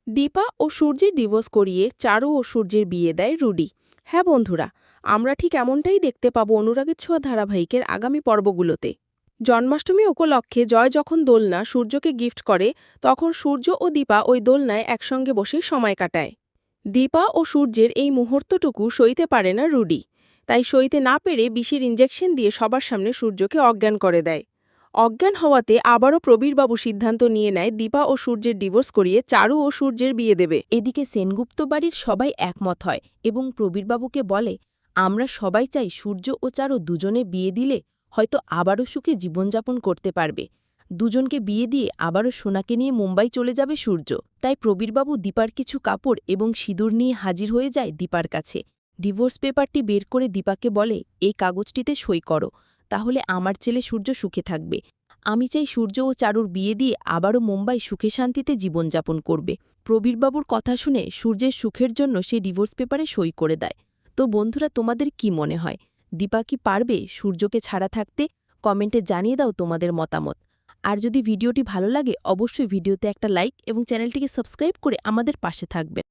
দীপা ও সূর্যের ডিভোর্স করিয়ে চারু ও সূর্যের বিয়ে দেয় রুডি। হ্যাঁ বন্ধুরা, আমরা ঠিক এমনটাই দেখতে পাবো অনুরাগের ছোঁয়া ধারাবাহিকের আগামী পর্বগুলোতে। জন্মাষ্টমী উপলক্ষে জয় যখন দোলনা সূর্যকে গিফট করে, তখন সূর্য ও দীপা ওই দোলনায় একসঙ্গে বসে সময় কাটায়। দীপা ও সূর্যের এই মুহূর্তটুকু সইতে পারে না রুডি, তাই সইতে না পেরে বিষের ইঞ্জেকশন দিয়ে সবার সামনে সূর্যকে অজ্ঞান করে দেয়। অজ্ঞান হওয়াতে আবারও প্রবীরবাবু সিদ্ধান্ত নিয়ে নেয় দীপা ও সূর্যের ডিভোর্স করিয়ে চারু ও সূর্যের বিয়ে দেবে। এদিকে সেনগুপ্ত বাড়ির সবাই একমত হয় এবং প্রবীরবাবুকে বলে, আমরা সবাই চাই সূর্য ও চারু দুজনে বিয়ে দিলে হয়তো আবারও সুখে জীবনযাপন করতে পারবে। দুজনকে বিয়ে দিয়ে আবারও সোনাকে নিয়ে মুম্বাই চলে যাবে সূর্য। তাই প্রবীরবাবু দীপার কিছু কাপড় এবং সিঁদুর নিয়ে হাজির হয়ে যায় দীপার কাছে। ডিভোর্স পেপারটি বের করে দীপাকে বলে, এই কাগজটিতে সই করো, তাহলে আমার ছেলে সূর্য সুখে থাকবে। আমি চাই সূর্য ও চারুর বিয়ে দিয়ে আবারও মুম্বাই সুখে শান্তিতে জীবনযাপন করবে। প্রবীরবাবুর কথা শুনে সূর্যের সুখের জন্য সে ডিভোর্স পেপারে সই করে দেয়। তো বন্ধুরা, তোমাদের কি মনে হয়, দীপা কি পারবে সূর্যকে ছাড়া থাকতে? কমেন্টে জানিয়ে দাও তোমাদের মতামত। আর যদি ভিডিওটি ভালো লাগে অবশ্যই ভিডিওতে একটা লাইক এবং চ্যানেলটিকে সাবস্ক্রাইব করে আমাদের পাশে থাকবেন।